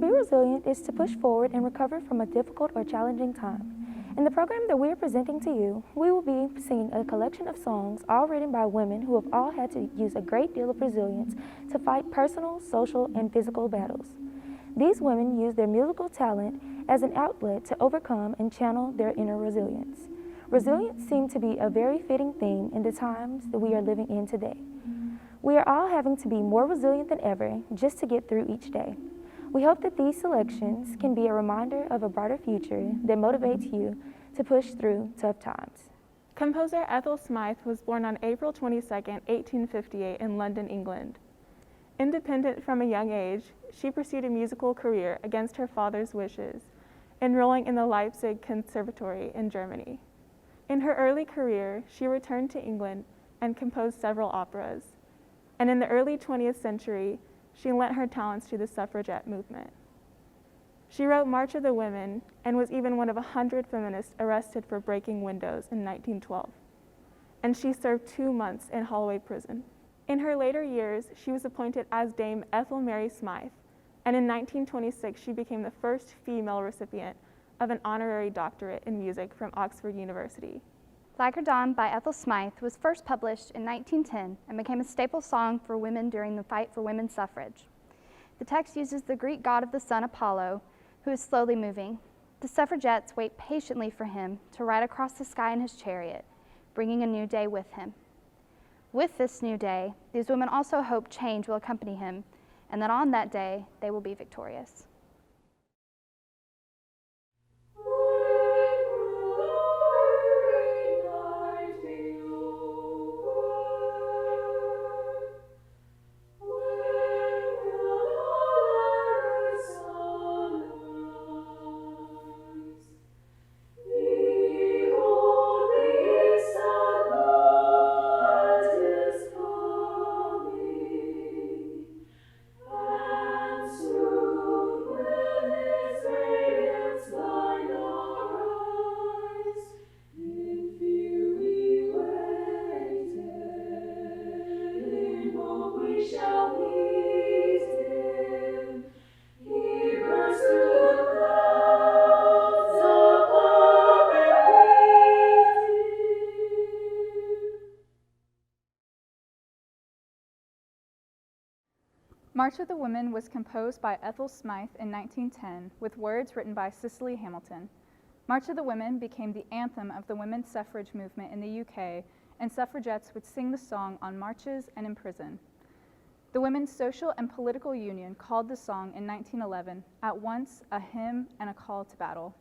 be resilient is to push forward and recover from a difficult or challenging time. In the program that we are presenting to you, we will be singing a collection of songs all written by women who have all had to use a great deal of resilience to fight personal, social, and physical battles. These women use their musical talent as an outlet to overcome and channel their inner resilience. Resilience seems to be a very fitting theme in the times that we are living in today. We are all having to be more resilient than ever just to get through each day. We hope that these selections can be a reminder of a brighter future that motivates you to push through tough times. Composer Ethel Smythe was born on April 22, 1858 in London, England. Independent from a young age, she pursued a musical career against her father's wishes, enrolling in the Leipzig Conservatory in Germany. In her early career, she returned to England and composed several operas. And in the early 20th century, she lent her talents to the suffragette movement. She wrote March of the Women and was even one of 100 feminists arrested for breaking windows in 1912. And she served 2 months in Holloway Prison. In her later years, she was appointed as Dame Ethel Mary Smythe, and in 1926 she became the first female recipient of an honorary doctorate in music from Oxford University. Like Her Dawn by Ethel Smythe was first published in 1910 and became a staple song for women during the fight for women's suffrage. The text uses the Greek god of the sun, Apollo, who is slowly moving. The suffragettes wait patiently for him to ride across the sky in his chariot, bringing a new day with him. With this new day, these women also hope change will accompany him, and that on that day, they will be victorious. March of the Women was composed by Ethel Smythe in 1910 with words written by Cicely Hamilton. March of the Women became the anthem of the women's suffrage movement in the UK, and suffragettes would sing the song on marches and in prison. The Women's Social and Political Union called the song in 1911 at once a hymn and a call to battle.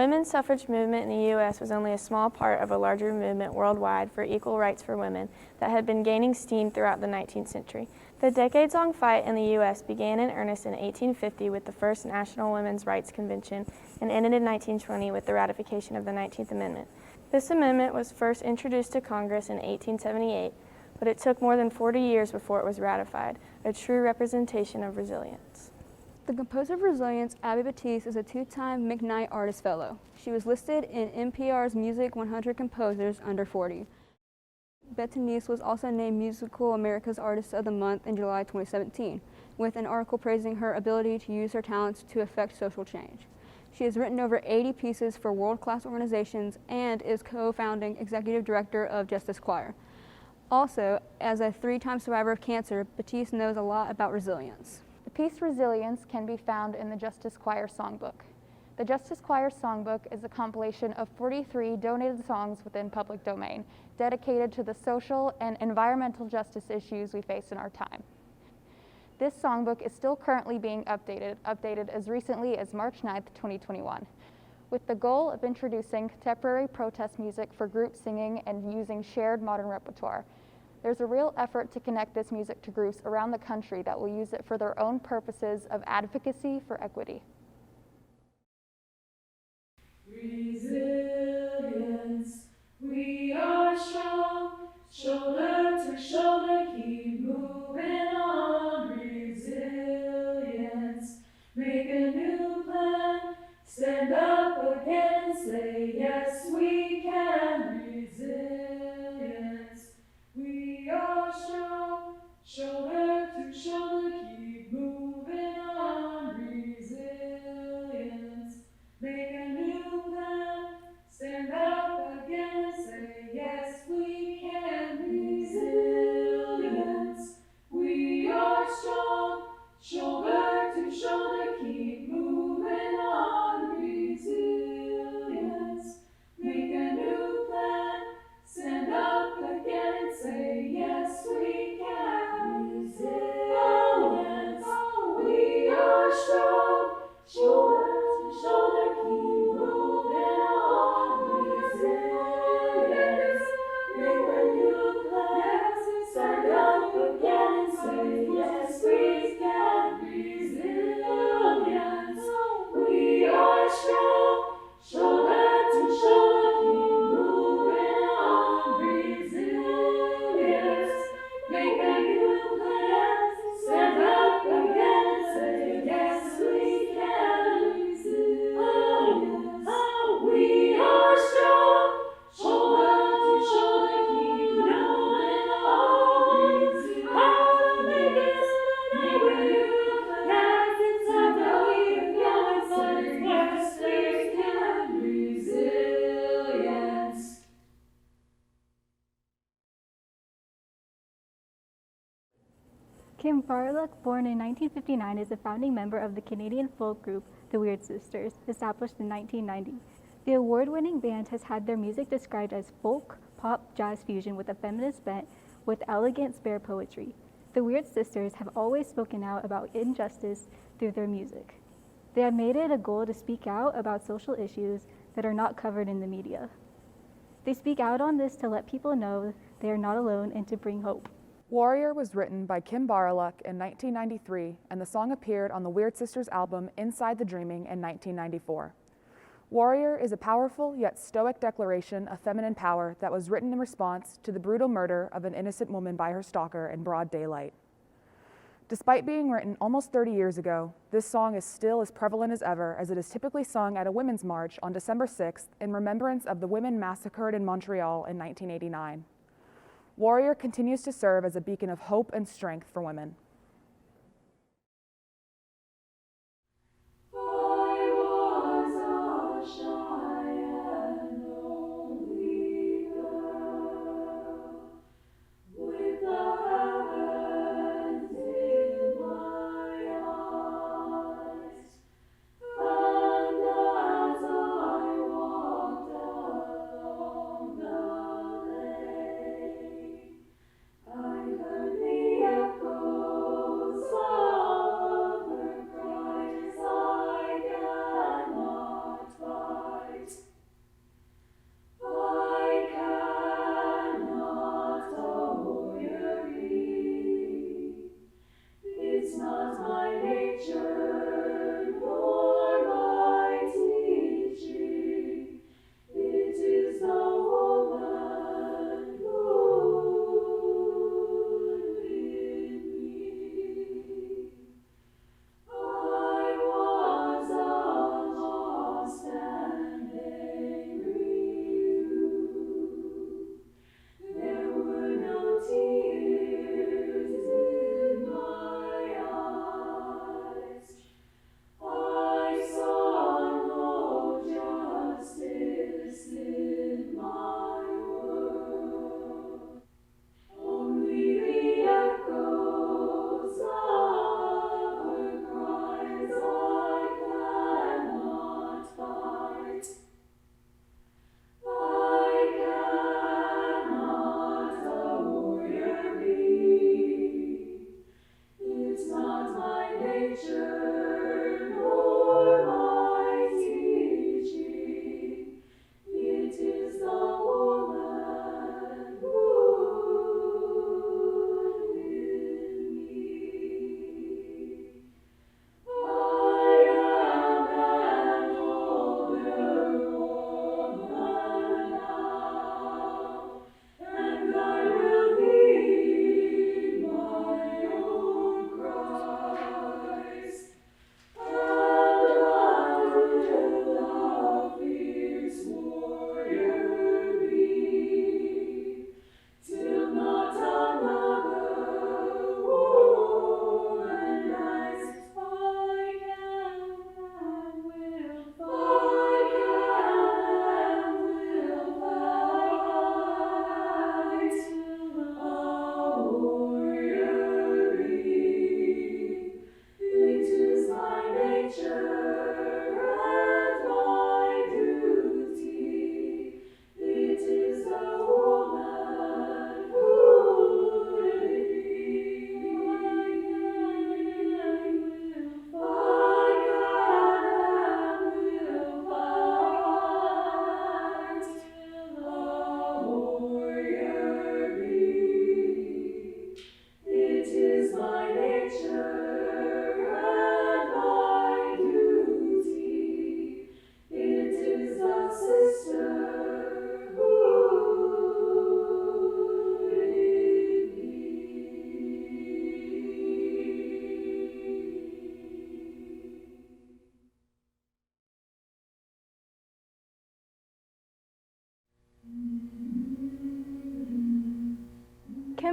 women's suffrage movement in the U.S. was only a small part of a larger movement worldwide for equal rights for women that had been gaining steam throughout the 19th century. The decades-long fight in the U.S. began in earnest in 1850 with the first National Women's Rights Convention and ended in 1920 with the ratification of the 19th Amendment. This amendment was first introduced to Congress in 1878, but it took more than 40 years before it was ratified, a true representation of resilience. The composer of Resilience, Abby Batiste, is a two-time McKnight Artist Fellow. She was listed in NPR's Music 100 Composers Under 40. Batiste was also named Musical America's Artist of the Month in July 2017, with an article praising her ability to use her talents to affect social change. She has written over 80 pieces for world-class organizations and is co-founding executive director of Justice Choir. Also, as a three-time survivor of cancer, Batiste knows a lot about resilience. The piece Resilience can be found in the Justice Choir Songbook. The Justice Choir Songbook is a compilation of 43 donated songs within public domain, dedicated to the social and environmental justice issues we face in our time. This songbook is still currently being updated as recently as March 9th, 2021, with the goal of introducing contemporary protest music for group singing and using shared modern repertoire. There's a real effort to connect this music to groups around the country that will use it for their own purposes of advocacy for equity. Resilience, we are strong, shoulder to shoulder, keep moving on. Resilience, make a new plan, stand up again and say, yes, we can. Resilience, we are strong, shoulder to shoulder, keep moving on. Resilience, make a new plan, stand up again and say, yes, we can. Resilience, we are strong, shoulder to shoulder, keep moving on. Resilience, make a new plan, stand up again and say, yes, we can. Resilience, we are strong, shoulder to shoulder, keep moving on. Resilience, make a new plan, stand up again and say, yes, we can. Resilience, we are strong, shoulder to shoulder, keep moving on. Resilience, make a new plan, stand up again and say, yes, we can. Resilience, we are strong, shoulder to shoulder, keep moving on. Resilience, make a new plan, stand up again and say, yes, we can. Resilience. Kim Barlock, born in 1959, is a founding member of the Canadian folk group The Weird Sisters, established in 1990. The award-winning band has had their music described as folk, pop, jazz fusion with a feminist bent with elegant, spare poetry. The Weird Sisters have always spoken out about injustice through their music. They have made it a goal to speak out about social issues that are not covered in the media. They speak out on this to let people know they are not alone and to bring hope. Warrior was written by Kim Barlock in 1993, and the song appeared on the Weird Sisters album Inside the Dreaming in 1994. Warrior is a powerful yet stoic declaration of feminine power that was written in response to the brutal murder of an innocent woman by her stalker in broad daylight. Despite being written almost 30 years ago, this song is still as prevalent as ever, as it is typically sung at a women's march on December 6th in remembrance of the women massacred in Montreal in 1989. Warrior continues to serve as a beacon of hope and strength for women. I heard the echo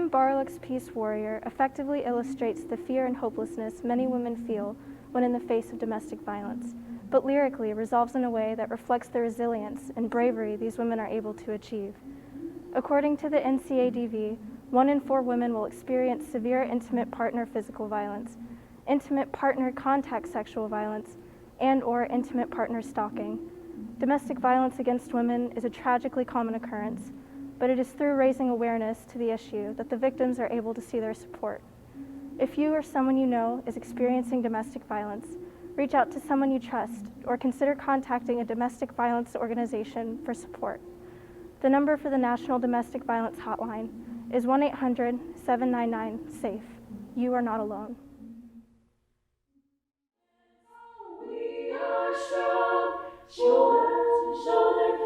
Kim Barlock's Peace Warrior effectively illustrates the fear and hopelessness many women feel when in the face of domestic violence, but lyrically resolves in a way that reflects the resilience and bravery these women are able to achieve. According to the NCADV, 1 in 4 women will experience severe intimate partner physical violence, intimate partner contact sexual violence, and/or intimate partner stalking. Domestic violence against women is a tragically common occurrence, but it is through raising awareness to the issue that the victims are able to see their support. If you or someone you know is experiencing domestic violence, reach out to someone you trust or consider contacting a domestic violence organization for support. The number for the National Domestic Violence Hotline is 1-800-799-SAFE. You are not alone. We are strong, shoulder to shoulder,